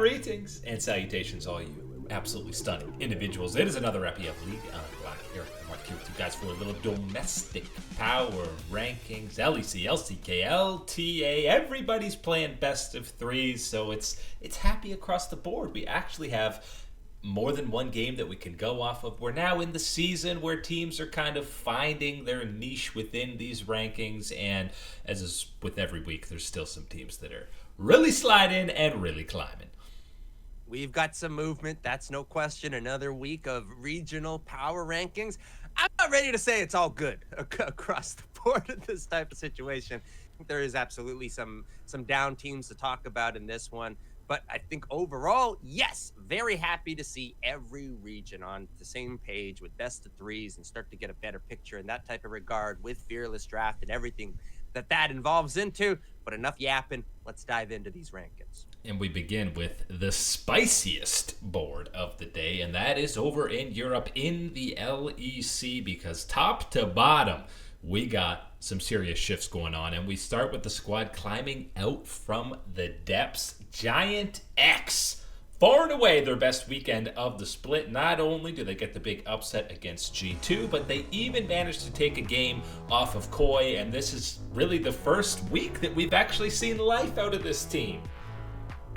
Greetings and salutations, all you absolutely stunning individuals. It is another epi of League. Eric and Mark here with you guys for a little domestic power rankings. LEC, LCK, LTA. Everybody's playing best of threes, so it's happy across the board. We actually have more than one game that we can go off of. We're now in the season where teams are kind of finding their niche within these rankings, and as is with every week, there's still some teams that are really sliding and really climbing. We've got some movement, that's no question. Another week of regional power rankings. I'm not ready to say it's all good across the board in this type of situation. I think there is absolutely some down teams to talk about in this one. But I think overall, yes, very happy to see every region on the same page with best of threes and start to get a better picture in that type of regard with Fearless Draft and everything that involves into. But enough yapping. Let's dive into these rankings. And we begin with the spiciest board of the day, and that is over in Europe in the LEC, because top to bottom, we got some serious shifts going on. And we start with the squad climbing out from the depths. Giant X, far and away their best weekend of the split. Not only do they get the big upset against G2, but they even managed to take a game off of Koi. And this is really the first week that we've actually seen life out of this team.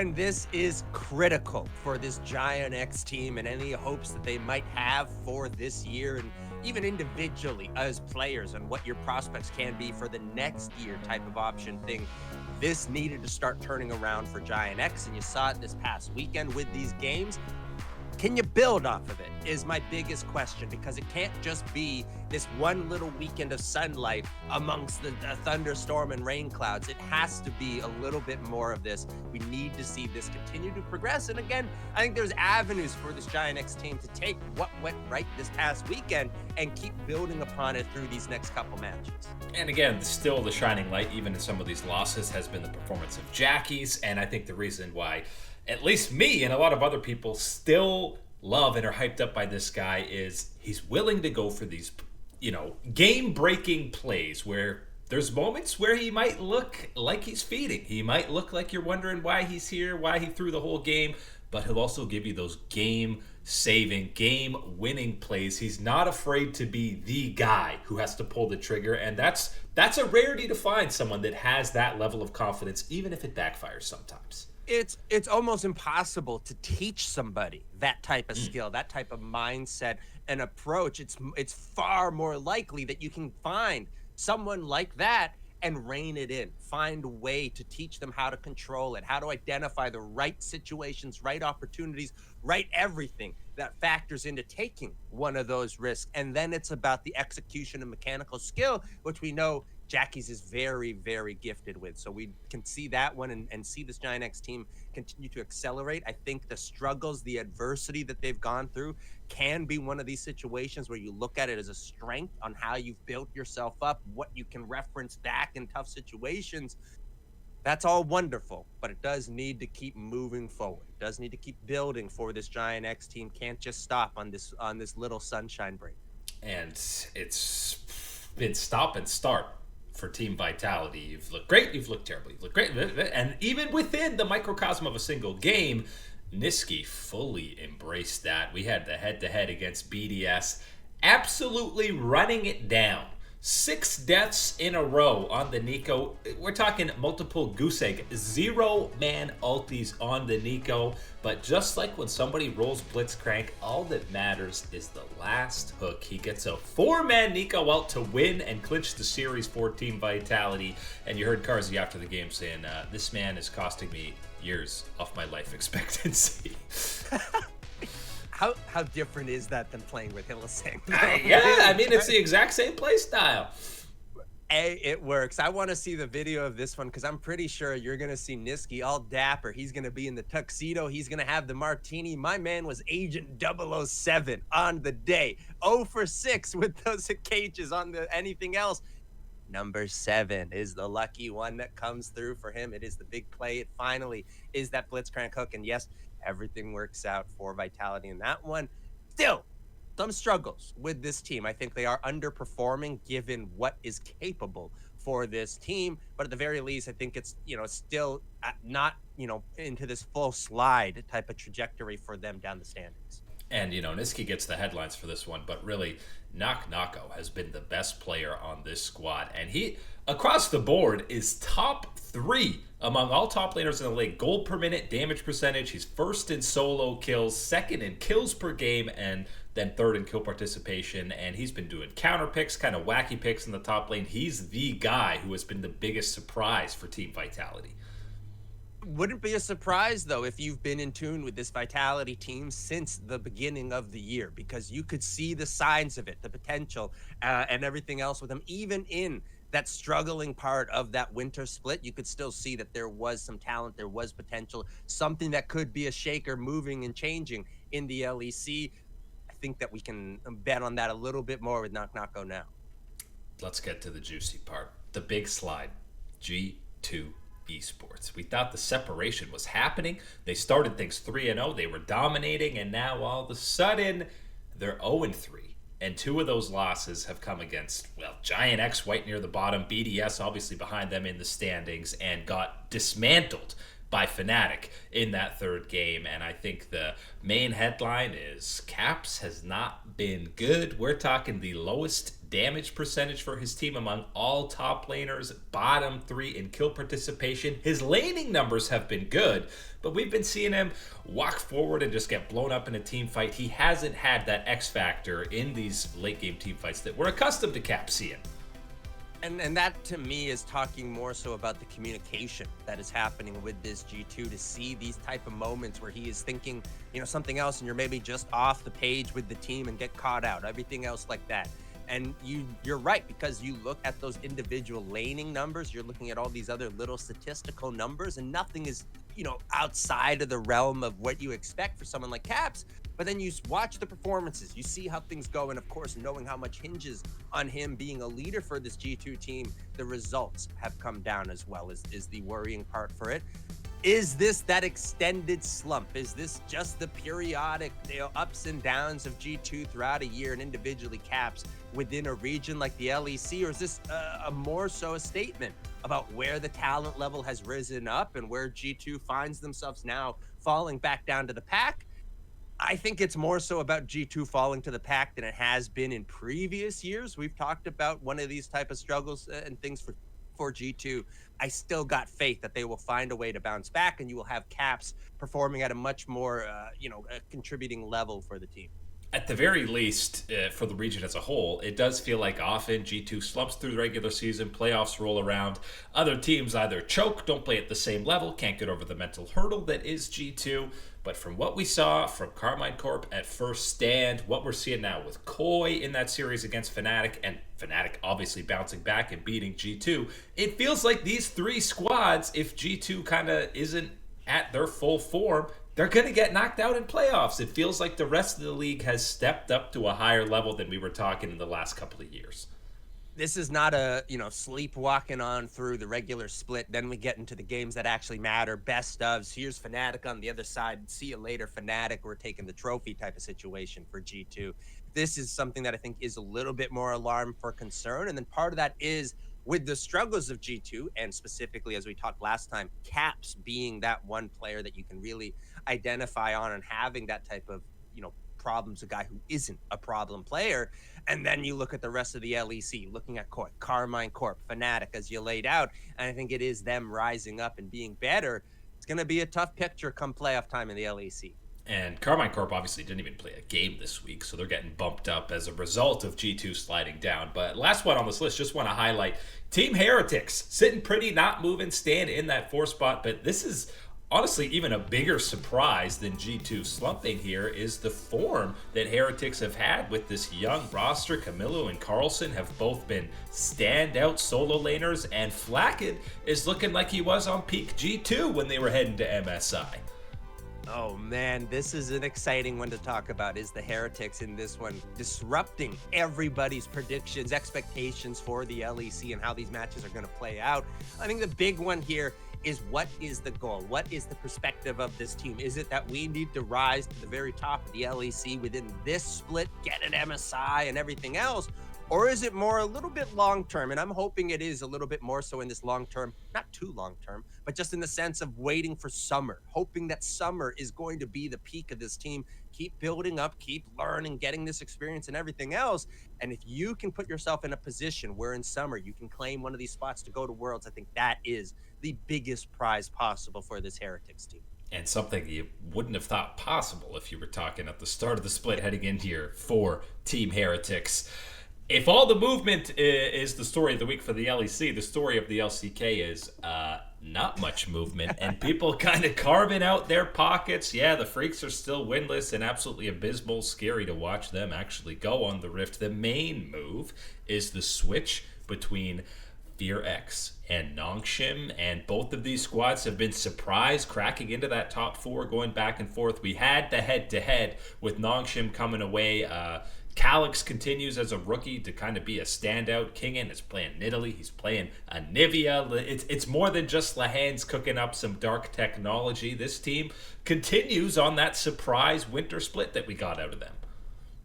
And this is critical for this Giant X team and any hopes that they might have for this year, and even individually as players and what your prospects can be for the next year type of option thing. This needed to start turning around for Giant X, and you saw it this past weekend with these games. Can you build off of it is my biggest question, because it can't just be this one little weekend of sunlight amongst the thunderstorm and rain clouds. It has to be a little bit more of this. We need to see this continue to progress. And again, I think there's avenues for this Giant X team to take what went right this past weekend and keep building upon it through these next couple matches. And again, still the shining light, even in some of these losses, has been the performance of Jackie's. And I think the reason why at least me and a lot of other people still love and are hyped up by this guy is he's willing to go for these, game-breaking plays where there's moments where he might look like he's feeding. He might look like you're wondering why he's here, why he threw the whole game, but he'll also give you those game-saving, game-winning plays. He's not afraid to be the guy who has to pull the trigger, and that's a rarity to find someone that has that level of confidence, even if it backfires sometimes. It's almost impossible to teach somebody that type of skill, that type of mindset and approach. It's far more likely that you can find someone like that and rein it in, find a way to teach them how to control it, how to identify the right situations, right opportunities, right everything that factors into taking one of those risks. And then it's about the execution and mechanical skill, which we know Jackie's is very, very gifted with. So we can see that one and see this Giant X team continue to accelerate. I think the struggles, the adversity that they've gone through can be one of these situations where you look at it as a strength on how you've built yourself up, what you can reference back in tough situations. That's all wonderful, but it does need to keep moving forward. It does need to keep building for this Giant X team. Can't just stop on this little sunshine break. And it's been stop and start for Team Vitality. You've looked great, you've looked terrible, you've looked great. And even within the microcosm of a single game, Niski fully embraced that. We had the head-to-head against BDS, absolutely running it down. 6 deaths in a row on the Nico. We're talking multiple goose egg, 0-man ultis on the Nico. But just like when somebody rolls Blitzcrank, all that matters is the last hook. He gets a 4-man Nico out to win and clinch the series for Team Vitality. And you heard Karzi after the game saying, this man is costing me years of my life expectancy. How different is that than playing with Hylissang? Yeah, I mean, it's the exact same play style. It works. I want to see the video of this one because I'm pretty sure you're going to see Niski all dapper. He's going to be in the tuxedo. He's going to have the martini. My man was Agent 007 on the day. 0 for 6 with those cages on the anything else. Number 7 is the lucky one that comes through for him. It is the big play. It finally is that Blitzcrank hook. And yes, everything works out for Vitality in that one. Still, some struggles with this team. I think they are underperforming given what is capable for this team. But at the very least, I think it's, still not, into this full slide type of trajectory for them down the standings. And, Niski gets the headlines for this one, but really, Nako has been the best player on this squad. And he, across the board, is top 3 among all top laners in the league. Gold per minute, damage percentage. He's first in solo kills, second in kills per game, and then third in kill participation. And he's been doing counter picks, kind of wacky picks in the top lane. He's the guy who has been the biggest surprise for Team Vitality. Wouldn't be a surprise, though, if you've been in tune with this Vitality team since the beginning of the year, because you could see the signs of it, the potential, and everything else with them. Even in that struggling part of that winter split, you could still see that there was some talent, there was potential, something that could be a shaker moving and changing in the LEC. I think that we can bet on that a little bit more with Nako now. Let's get to the juicy part. The big slide. G2 eSports. We thought the separation was happening. They started things 3-0. They were dominating, and now all of a sudden they're 0-3. And 2 of those losses have come against, Giant X White near the bottom, BDS obviously behind them in the standings, and got dismantled by Fnatic in that third game. And I think the main headline is Caps has not been good. We're talking the lowest damage percentage for his team among all top laners, bottom 3 in kill participation. His laning numbers have been good, but we've been seeing him walk forward and just get blown up in a team fight. He hasn't had that X factor in these late game team fights that we're accustomed to Cap seeing. And that, to me, is talking more so about the communication that is happening with this G2, to see these type of moments where he is thinking, something else, and you're maybe just off the page with the team and get caught out, everything else like that. And you're right, because you look at those individual laning numbers, you're looking at all these other little statistical numbers, and nothing is, outside of the realm of what you expect for someone like Caps. But then you watch the performances, you see how things go, and of course, knowing how much hinges on him being a leader for this G2 team, the results have come down as well, is the worrying part for it. Is this that extended slump? Is this just the periodic ups and downs of G2 throughout a year, and individually Caps within a region like the LEC? Or is this a more so a statement about where the talent level has risen up and where G2 finds themselves now falling back down to the pack? I think it's more so about G2 falling to the pack than it has been in previous years. We've talked about one of these type of struggles and things for G2. I still got faith that they will find a way to bounce back, and you will have Caps performing at a much more, a contributing level for the team. At the very least, for the region as a whole, it does feel like often G2 slumps through the regular season, playoffs roll around, other teams either choke, don't play at the same level, can't get over the mental hurdle that is G2. But from what we saw from Carmine Corp at first stand, what we're seeing now with Koi in that series against Fnatic, and Fnatic obviously bouncing back and beating G2, it feels like these 3 squads, if G2 kind of isn't at their full form, they're going to get knocked out in playoffs. It feels like the rest of the league has stepped up to a higher level than we were talking in the last couple of years. This is not a, sleepwalking on through the regular split. Then we get into the games that actually matter. Best ofs. Here's Fnatic on the other side. See you later, Fnatic. We're taking the trophy type of situation for G2. This is something that I think is a little bit more alarm for concern. And then part of that is with the struggles of G2, and specifically, as we talked last time, Caps being that one player that you can really identify on, and having that type of, problems, a guy who isn't a problem player. And then you look at the rest of the LEC, looking at Carmine Corp, Fnatic, as you laid out, and I think it is them rising up and being better. It's going to be a tough picture come playoff time in the LEC. And Carmine Corp obviously didn't even play a game this week, so they're getting bumped up as a result of G2 sliding down. But last one on this list, just want to highlight Team Heretics, sitting pretty, not moving, staying in that 4 spot. But this is honestly even a bigger surprise than G2 slumping here, is the form that Heretics have had with this young roster. Camilo and Carlson have both been standout solo laners, and Flacken is looking like he was on peak G2 when they were heading to MSI. Oh man, this is an exciting one to talk about, is the Heretics in this one, disrupting everybody's predictions, expectations for the LEC and how these matches are going to play out. I think the big one here is, what is the goal? What is the perspective of this team? Is it that we need to rise to the very top of the LEC within this split, get an MSI and everything else? Or is it more a little bit long term? And I'm hoping it is a little bit more so in this long term, not too long term, but just in the sense of waiting for summer, hoping that summer is going to be the peak of this team. Keep building up, keep learning, getting this experience and everything else. And if you can put yourself in a position where in summer you can claim one of these spots to go to Worlds, I think that is the biggest prize possible for this Heretics team. And something you wouldn't have thought possible if you were talking at the start of the split heading in here for Team Heretics. If all the movement is the story of the week for the LEC, the story of the LCK is not much movement and people kind of carving out their pockets. Yeah, the Freaks are still winless and absolutely abysmal. Scary to watch them actually go on the Rift. The main move is the switch between FearX and Nongshim, and both of these squads have been surprised cracking into that top 4, going back and forth. We had the head-to-head with Nongshim coming away. Calyx continues as a rookie to kind of be a standout. Kingen is playing Nidalee. He's playing Anivia. It's more than just Lahan's cooking up some dark technology. This team continues on that surprise winter split that we got out of them.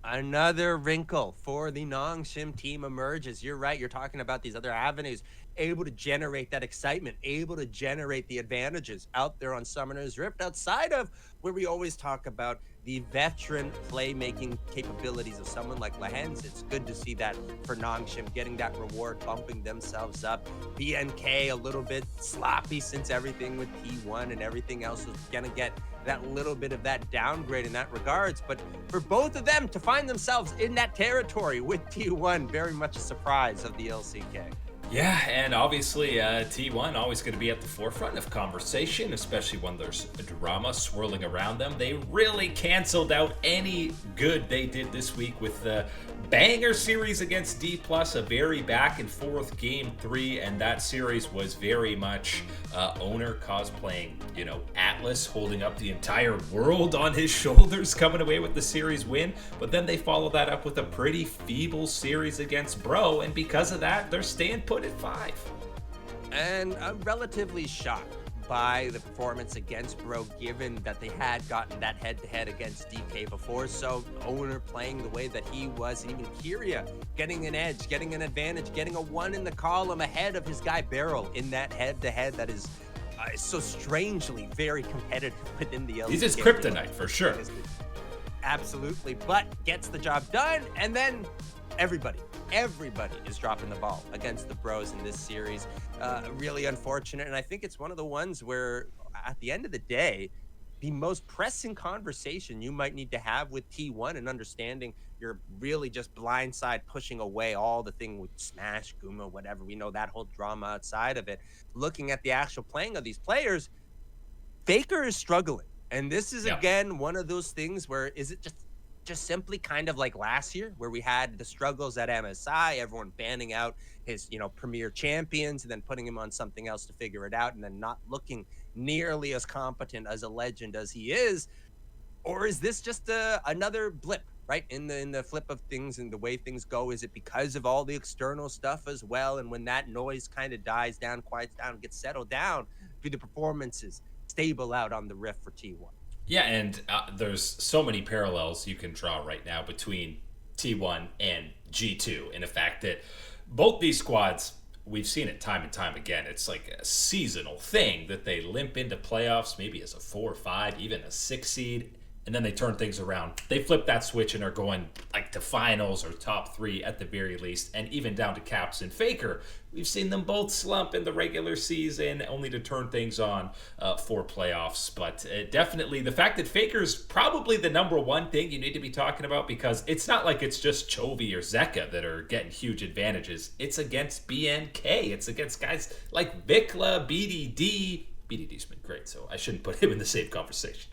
Another wrinkle for the Nongshim team emerges. You're right. You're talking about these other avenues, able to generate that excitement, able to generate the advantages out there on Summoner's Rift, outside of where we always talk about the veteran playmaking capabilities of someone like Lahenz. It's good to see that for Nongshim, getting that reward, bumping themselves up. BNK a little bit sloppy since everything with T1 and everything else was going to get that little bit of that downgrade in that regards. But for both of them to find themselves in that territory with T1, very much a surprise of the LCK. Yeah, and obviously T1 always going to be at the forefront of conversation, especially when there's drama swirling around them. They really canceled out any good they did this week with the banger series against Dplus, a very back and forth game 3, and that series was very much owner cosplaying, Atlas holding up the entire world on his shoulders, coming away with the series win. But then they follow that up with a pretty feeble series against Bro, and because of that, they're staying put at 5. And I'm relatively shocked by the performance against Bro, given that they had gotten that head-to-head against DK before. So owner playing the way that he was, and even Kyria getting an edge, getting an advantage, getting a 1 in the column ahead of his guy Beryl in that head-to-head that is so strangely very competitive within the LCK. He's his kryptonite for sure. Absolutely, but gets the job done, and then everybody is dropping the ball against the Bros in this series. Really unfortunate, and I think it's one of the ones where at the end of the day, the most pressing conversation you might need to have with T1 and understanding you're really just blindside pushing away all the thing with Smash, Guma, whatever. We know that whole drama outside of it. Looking at the actual playing of these players, Faker is struggling. And this is, again, one of those things where is it just simply kind of like last year where we had the struggles at MSI, everyone banning out his, premier champions and then putting him on something else to figure it out and then not looking nearly as competent as a legend as he is? Or is this just another blip, right? In the flip of things and the way things go? Is it because of all the external stuff as well? And when that noise kind of dies down, quiets down, gets settled down, do the performances stable out on the Rift for T1? Yeah, and there's so many parallels you can draw right now between T1 and G2 in the fact that both these squads, we've seen it time and time again. It's like a seasonal thing that they limp into playoffs, maybe as a 4 or 5, even a 6 seed, and then they turn things around. They flip that switch and are going like to finals or top 3 at the very least, and even down to Caps and Faker. We've seen them both slump in the regular season only to turn things on for playoffs. But definitely the fact that Faker's probably the number one thing you need to be talking about, because it's not like it's just Chovy or Zeka that are getting huge advantages. It's against BNK. It's against guys like Vikla, BDD. BDD's been great, so I shouldn't put him in the same conversation.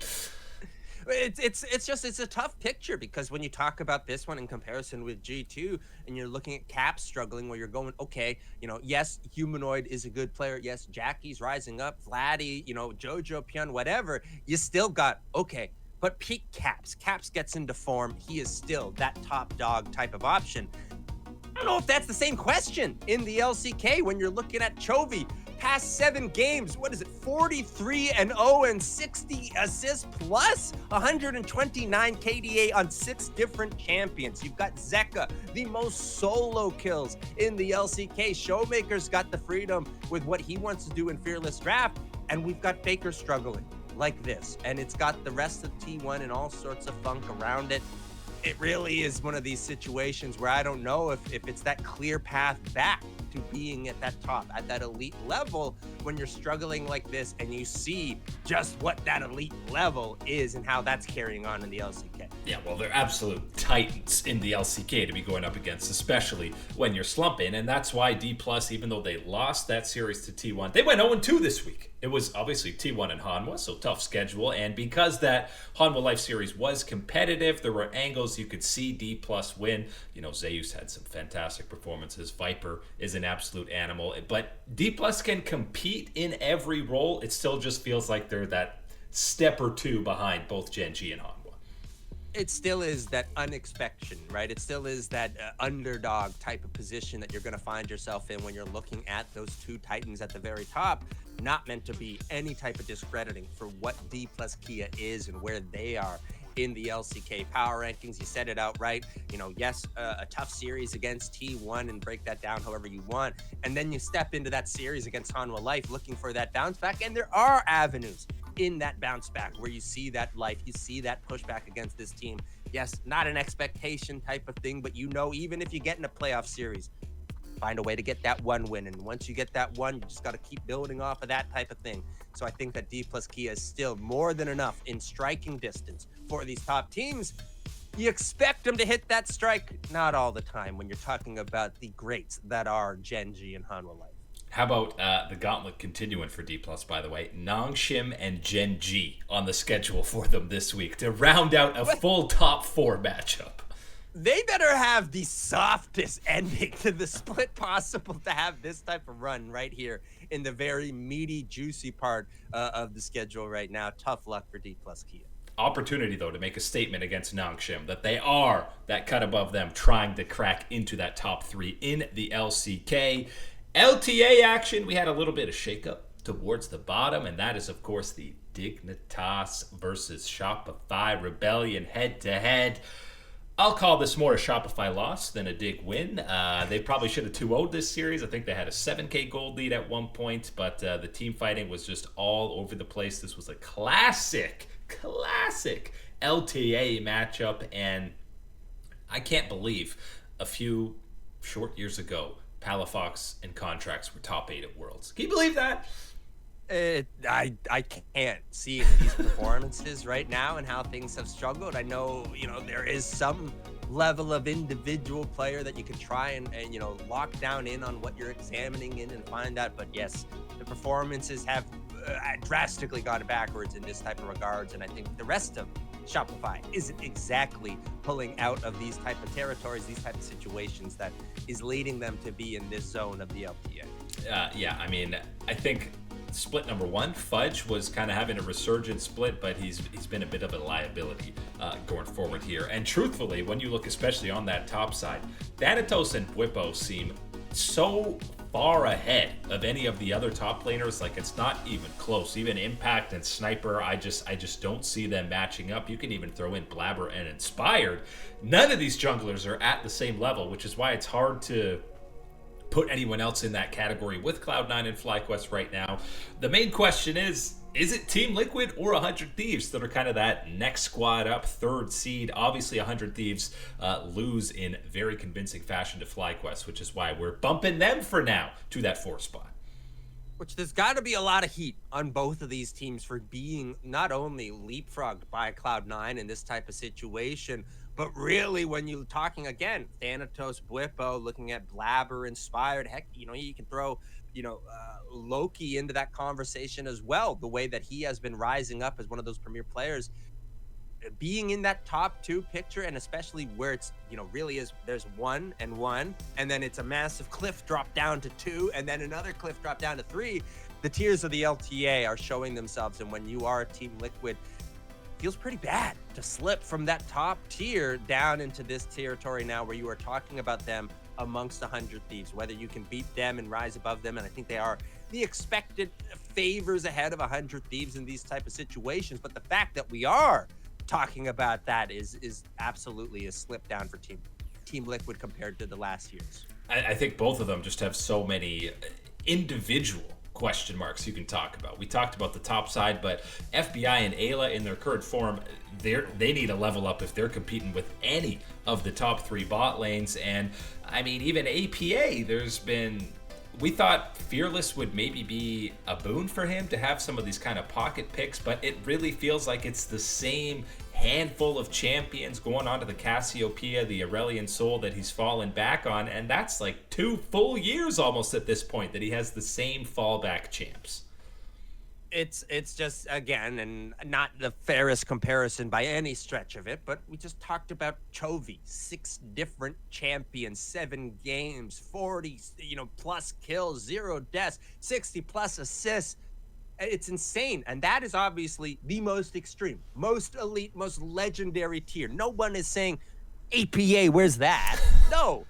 It's a tough picture, because when you talk about this one in comparison with G2 and you're looking at Caps struggling, where you're going, okay, yes, Humanoid is a good player. Yes, Jackie's rising up, Vladdy, Jojo, Pyun, whatever. You still got, okay, but peak Caps. Caps gets into form. He is still that top dog type of option. don't know if that's the same question in the LCK when you're looking at Chovy. Past 7 games, what is it, 43-0 and 60 assists plus 129 KDA on 6 different champions. You've got Zeka, the most solo kills in the LCK. Showmaker's got the freedom with what he wants to do in Fearless Draft, and we've got Faker struggling like this, and it's got the rest of T1 and all sorts of funk around it. It really is one of these situations where I don't know if it's that clear path back to being at that top, at that elite level when you're struggling like this and you see just what that elite level is and how that's carrying on in the LCK. Yeah, well, they're absolute titans in the LCK to be going up against, especially when you're slumping. And that's why Dplus, even though they lost that series to T1, they went 0-2 this week. It was obviously T1 and Hanwha, so tough schedule. And because that Hanwha Life series was competitive, there were angles you could see Dplus win. You know, Zeus had some fantastic performances. Viper is an absolute animal. But Dplus can compete in every role. It still just feels like they're that step or two behind both Gen G and Hanwha. It still is that unexpected, right? It still is that underdog type of position that you're going to find yourself in when you're looking at those 2 titans at the very top. Not meant to be any type of discrediting for what Dplus KIA is and where they are in the LCK power rankings. You said it outright. You know, yes, a tough series against T1 and break that down however you want. And then you step into that series against Hanwha Life looking for that bounce back. And there are avenues in that bounce back where you see that life, you see that pushback against this team. Yes, not an expectation type of thing, but you know, even if you get in a playoff series, find a way to get that 1 win. And once you get that 1, you just got to keep building off of that type of thing. So I think that Dplus KIA is still more than enough in striking distance for these top teams. You expect them to hit that strike, not all the time when you're talking about the greats that are Gen G and Hanwha Life. How about the gauntlet continuing for Dplus, by the way? Nongshim and Gen G on the schedule for them this week to round out a full top 4 matchup. They better have the softest ending to the split possible to have this type of run right here in the very meaty, juicy part of the schedule right now. Tough luck for Dplus KIA. Opportunity, though, to make a statement against Nongshim that they are that cut above them, trying to crack into that top 3 in the LCK. LTA action, we had a little bit of shakeup towards the bottom, and that is, of course, the Dignitas versus Shopify Rebellion head-to-head. I'll call this more a Shopify loss than a Dig win. They probably should have 2-0'd this series. I think they had a 7K gold lead at one point, but the team fighting was just all over the place. This was a classic LTA matchup, and I can't believe a few short years ago, Palafox and Contracts were top 8 at Worlds. Can you believe that? I can't see these performances right now and how things have struggled. I know, you know, there is some level of individual player that you could try and you know, lock down in on what you're examining in and find out. But yes, the performances have drastically gone backwards in this type of regards. And I think the rest of Shopify isn't exactly pulling out of these type of territories, these type of situations that is leading them to be in this zone of the LTA. Yeah, I mean, I think split number 1, Fudge, was kind of having a resurgent split, but he's been a bit of a liability going forward here. And truthfully, when you look especially on that top side, Thanatos and Bwipo seem so far ahead of any of the other top laners. Like, it's not even close. Even Impact and Sniper, I just don't see them matching up. You can even throw in Blabber and Inspired. None of these junglers are at the same level, which is why it's hard to put anyone else in that category with Cloud9 and FlyQuest right now. The main question is it Team Liquid or 100 Thieves that are kind of that next squad up, 3rd seed? Obviously, 100 Thieves lose in very convincing fashion to FlyQuest, which is why we're bumping them for now to that 4th spot. Which there's got to be a lot of heat on both of these teams for being not only leapfrogged by Cloud9 in this type of situation, but really when you're talking again, Thanatos, Bwipo, looking at Blabber, Inspired, heck, you know, you can throw, you know, Loki into that conversation as well. The way that he has been rising up as one of those premier players, being in that top 2 picture, and especially where it's, you know, really is, there's 1 and 1, and then it's a massive cliff drop down to 2, and then another cliff drop down to 3. The tiers of the LTA are showing themselves, and when you are Team Liquid, feels pretty bad to slip from that top tier down into this territory now where you are talking about them amongst 100 Thieves, whether you can beat them and rise above them. And I think they are the expected favors ahead of 100 Thieves in these type of situations. But the fact that we are talking about that is absolutely a slip down for Team Liquid compared to the last years. I think both of them just have so many individual question marks you can talk about. We talked about the top side, but FBI and Ayla in their current form, they need a level up if they're competing with any of the top 3 bot lanes. And I mean, even APA, we thought Fearless would maybe be a boon for him to have some of these kind of pocket picks, but it really feels like it's the same handful of champions going on to the Cassiopeia, the Aurelian Soul that he's fallen back on, and that's like 2 full years almost at this point that he has the same fallback champs. It's just, again, and not the fairest comparison by any stretch of it, but we just talked about Chovy, 6 different champions, 7 games, 40 plus kills, 0 deaths, 60 plus assists. It's insane. And that is obviously the most extreme, most elite, most legendary tier. No one is saying, APA, where's that? No.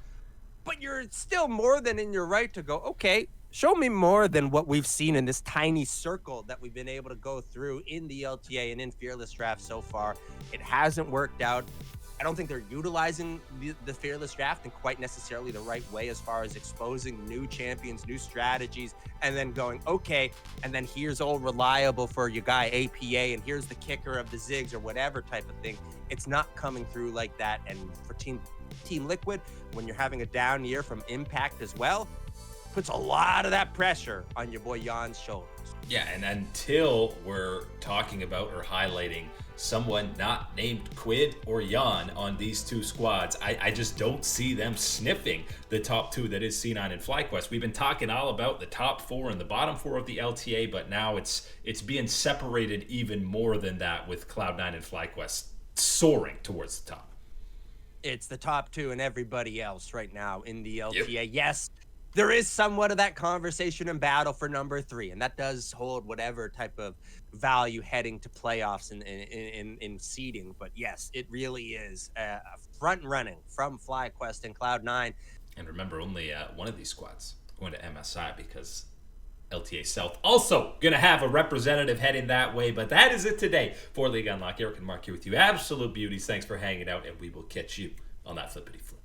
But you're still more than in your right to go, okay, show me more than what we've seen in this tiny circle that we've been able to go through in the LTA and in Fearless Draft so far. It hasn't worked out. I don't think they're utilizing the Fearless Draft in quite necessarily the right way as far as exposing new champions, new strategies, and then going, okay, and then here's all reliable for your guy APA, and here's the kicker of the Ziggs or whatever type of thing. It's not coming through like that. And for Team Liquid, when you're having a down year from Impact as well, puts a lot of that pressure on your boy Jan's shoulders. Yeah, and until we're talking about or highlighting someone not named Quid or Jan on these 2 squads, I just don't see them sniffing the top 2 that is C9 and FlyQuest. We've been talking all about the top 4 and the bottom 4 of the LTA, but now it's being separated even more than that with Cloud9 and FlyQuest soaring towards the top. It's the top 2 and everybody else right now in the LTA. Yep. Yes, there is somewhat of that conversation and battle for number 3, and that does hold whatever type of value heading to playoffs in seeding. But yes, it really is front running from FlyQuest and Cloud9. And remember, only one of these squads going to MSI because LTA South also going to have a representative heading that way. But that is it today for League Unlock. Eric and Mark here with you. Absolute beauties. Thanks for hanging out, and we will catch you on that flippity flip.